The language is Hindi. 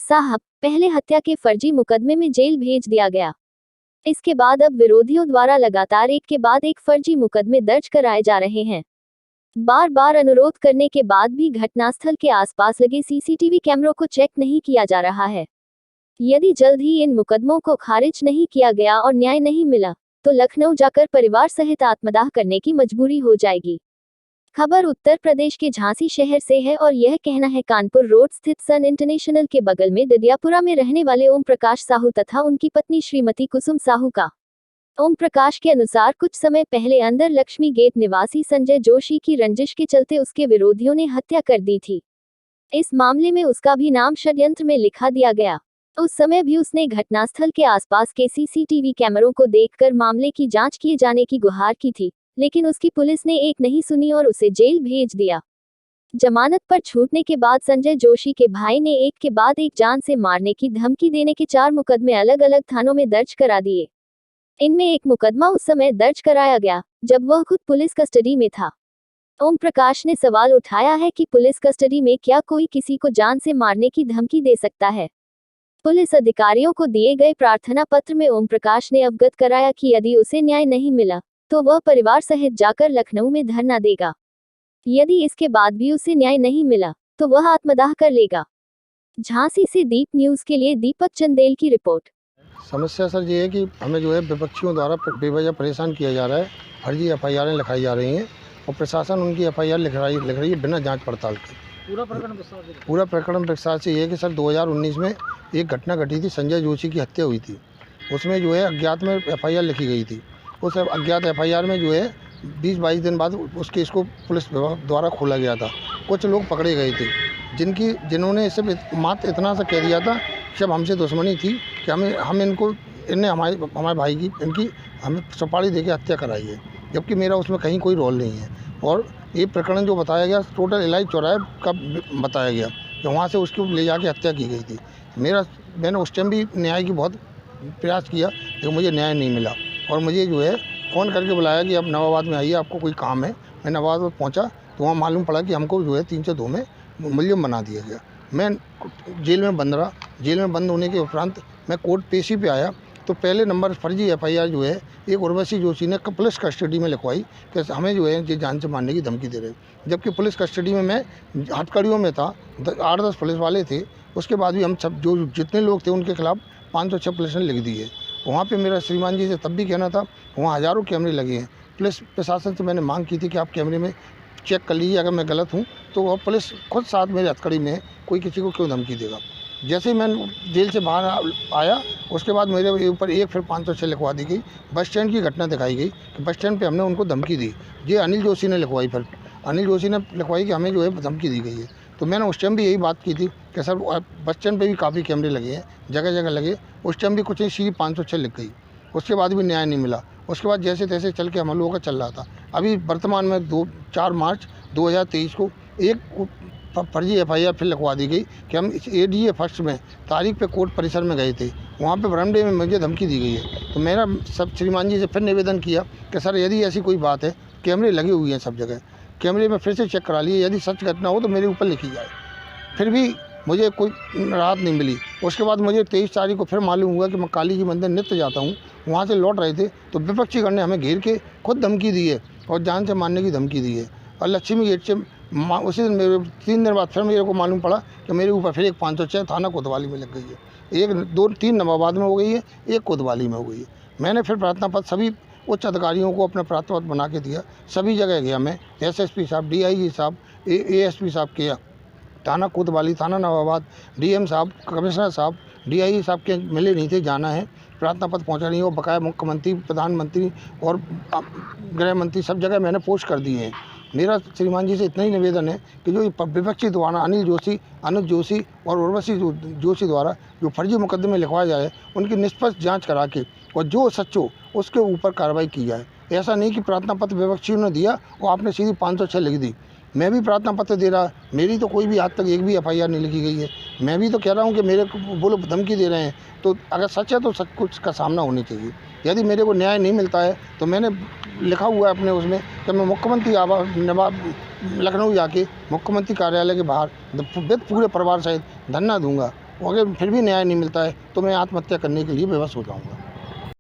साहब पहले हत्या के फर्जी मुकदमे में जेल भेज दिया गया। इसके बाद अब विरोधियों द्वारा लगातार एक के बाद एक फर्जी मुकदमे दर्ज कराए जा रहे हैं। बार बार अनुरोध करने के बाद भी घटनास्थल के आसपास लगे सीसीटीवी कैमरों को चेक नहीं किया जा रहा है। यदि जल्द ही इन मुकदमों को खारिज नहीं किया गया और न्याय नहीं मिला तो लखनऊ जाकर परिवार सहित आत्मदाह करने की मजबूरी हो जाएगी। खबर उत्तर प्रदेश के झांसी शहर से है और यह कहना है कानपुर रोड स्थित सन इंटरनेशनल के बगल में ददियापुरा में रहने वाले ओम प्रकाश साहू तथा उनकी पत्नी श्रीमती कुसुम साहू का। ओम प्रकाश के अनुसार कुछ समय पहले अंदर लक्ष्मी गेट निवासी संजय जोशी की रंजिश के चलते उसके विरोधियों ने हत्या कर दी थी। इस मामले में उसका भी नाम षड्यंत्र में लिखा दिया गया। उस समय भी उसने घटनास्थल के आसपास के सीसीटीवी कैमरों को देखकर मामले की जांच किए जाने की गुहार की थी, लेकिन उसकी पुलिस ने एक नहीं सुनी और उसे जेल भेज दिया। जमानत पर छूटने के बाद संजय जोशी के भाई ने एक के बाद एक जान से मारने की धमकी देने के 4 मुकदमे अलग अलग थानों में दर्ज करा दिए। इनमें एक मुकदमा उस समय दर्ज कराया गया जब वह खुद पुलिस कस्टडी में था। ओम प्रकाश ने सवाल उठाया है कि पुलिस कस्टडी में क्या कोई किसी को जान से मारने की धमकी दे सकता है। पुलिस अधिकारियों को दिए गए प्रार्थना पत्र में ओम प्रकाश ने अवगत कराया कि यदि उसे न्याय नहीं मिला तो वह परिवार सहित जाकर लखनऊ में धरना देगा। यदि इसके बाद भी उसे न्याय नहीं मिला तो वह आत्मदाह कर लेगा। झांसी से दीप न्यूज के लिए दीपक चंदेल की रिपोर्ट। समस्या सर ये है कि हमें जो है विपक्षियों द्वारा बेवजह परेशान किया जा रहा है। फर्जी एफआईआर लिखाई जा रही हैं और प्रशासन उनकी एफआईआर लिख रही है बिना जांच पड़ताल के। पूरा प्रकरण विस्तार से ये है कि सर 2019 में एक घटना घटी थी, संजय जोशी की हत्या हुई थी। उसमें जो है अज्ञात में एफआईआर लिखी गई थी। उस अज्ञात एफआईआर में जो है 20-22 दिन बाद उस केस को पुलिस विभाग द्वारा खोला गया था। कुछ लोग पकड़े गए थे जिन्होंने सिर्फ मात्र इतना सा कह दिया था कि जब हमसे दुश्मनी थी कि इनने हमारे भाई की इनकी हमें सुपारी देके हत्या कराई है, जबकि मेरा उसमें कहीं कोई रोल नहीं है। और ये प्रकरण जो बताया गया टोटल इलाही चौराहे का बताया गया कि वहाँ से उसको ले जाके हत्या की गई थी। मैंने उस टाइम भी न्याय की बहुत प्रयास किया लेकिन मुझे न्याय नहीं मिला और मुझे जो है फ़ोन करके बुलाया कि अब नवाबाद में आइए, आपको कोई काम है। मैं नवाबाद पहुँचा तो वहाँ मालूम पड़ा कि हमको जो है 302 में मुलज़िम बना दिया गया। मैं जेल में बंद रहा। जेल में बंद होने के उपरांत मैं कोर्ट पेशी पे आया तो पहले नंबर फर्जी एफआईआर जो है एक उर्वशी जोशी ने पुलिस कस्टडी में लिखवाई कि हमें जो है ये जान से मारने की धमकी दे रहे, जबकि पुलिस कस्टडी में मैं हथकड़ियों में था। 8-10 पुलिस वाले थे। उसके बाद भी हम सब जो जितने लोग थे उनके खिलाफ 506 पुलिस ने लिख दी है। वहाँ पे मेरा श्रीमान जी से तब भी कहना था, वहाँ हज़ारों कैमरे लगे हैं। पुलिस प्रशासन से मैंने मांग की थी कि आप कैमरे में चेक कर लीजिए, अगर मैं गलत हूँ तो वह पुलिस खुद साथ मेरे हथकड़ी में है, कोई किसी को क्यों धमकी देगा। जैसे ही मैं जेल से बाहर आया उसके बाद मेरे ऊपर फिर 506 लिखवा दी गई। बस स्टैंड की घटना दिखाई गई कि बस स्टैंड पे हमने उनको धमकी दी। ये अनिल जोशी ने लिखवाई। फिर अनिल जोशी ने लिखवाई कि हमें जो है धमकी दी गई है। तो मैंने उस टाइम भी यही बात की थी कि सर बस स्टैंड पे भी काफ़ी कैमरे लगे हैं, जगह जगह लगे। उस टाइम भी कुछ नहीं, सीधी 506 लिख गई। उसके बाद भी न्याय नहीं मिला। उसके बाद जैसे तैसे चल के हम लोगों का चल रहा था। अभी वर्तमान में 4 मार्च 2023 को एक फर्जी एफआईआर फिर लिखवा दी गई कि हम इस एडीए फर्स्ट में तारीख पे कोर्ट परिसर में गए थे, वहाँ पे बरामदे में मुझे धमकी दी गई है। तो मेरा सब श्रीमान जी से फिर निवेदन किया कि सर यदि ऐसी कोई बात है, कैमरे लगे हुए हैं सब जगह, कैमरे में फिर से चेक करा लिए, यदि सच घटना हो तो मेरे ऊपर लिखी जाए। फिर भी मुझे कोई राहत नहीं मिली। उसके बाद मुझे 23 तारीख को फिर मालूम हुआ कि मैं काली जी मंदिर नित्य जाता हूँ, वहाँ से लौट रहे थे तो विपक्षी गण ने हमें घेर के खुद धमकी दी है और जान से मारने की धमकी दी है। और लक्ष्मी गेट से उसी दिन मेरे 3 दिन बाद फिर मेरे को मालूम पड़ा कि मेरे ऊपर फिर एक 506 थाना कोतवाली में लग गई है। 1, 2, 3 नवाबाद में हो गई है, एक कोतवाली में हो गई है। मैंने फिर प्रार्थना पत्र सभी उच्च अधिकारियों को अपना प्रार्थना पत्र बना के दिया। सभी जगह गया मैं, एसएसपी साहब, डीआईजी साहब, एएसपी साहब के थाना कोतवाली, थाना नवाबाद, डीएम साहब, कमिश्नर साहब, डीआईजी साहब के मिले नहीं थे, जाना है, प्रार्थना पत्र पहुँचा नहीं हो। बकाया मुख्यमंत्री, प्रधानमंत्री और गृह मंत्री सब जगह मैंने पोस्ट कर दिए हैं। मेरा श्रीमान जी से इतना ही निवेदन है कि जो विपक्षी द्वारा अनिल जोशी, अनुज जोशी और उर्वशी जोशी द्वारा जो फर्जी मुकदमे लिखवाए जाए उनकी निष्पक्ष जांच करा के और जो सच हो उसके ऊपर कार्रवाई की जाए। ऐसा नहीं कि प्रार्थना पत्र विपक्षियों ने दिया और आपने सीधी 506 लिख दी। मैं भी प्रार्थना पत्र दे रहा, मेरी तो कोई भी आज तक एक भी एफआईआर नहीं लिखी गई है। मैं भी तो कह रहा हूँ कि मेरे वो लोग धमकी दे रहे हैं, तो अगर सच है तो सच कुछ का सामना होनी चाहिए। यदि मेरे को न्याय नहीं मिलता है तो मैंने लिखा हुआ है अपने उसमें कि मैं मुख्यमंत्री आवास नवाब लखनऊ जाके मुख्यमंत्री कार्यालय के बाहर पूरे परिवार सहित धरना दूंगा। और अगर फिर भी न्याय नहीं मिलता है तो मैं आत्महत्या करने के लिए विवश हो जाऊँगा।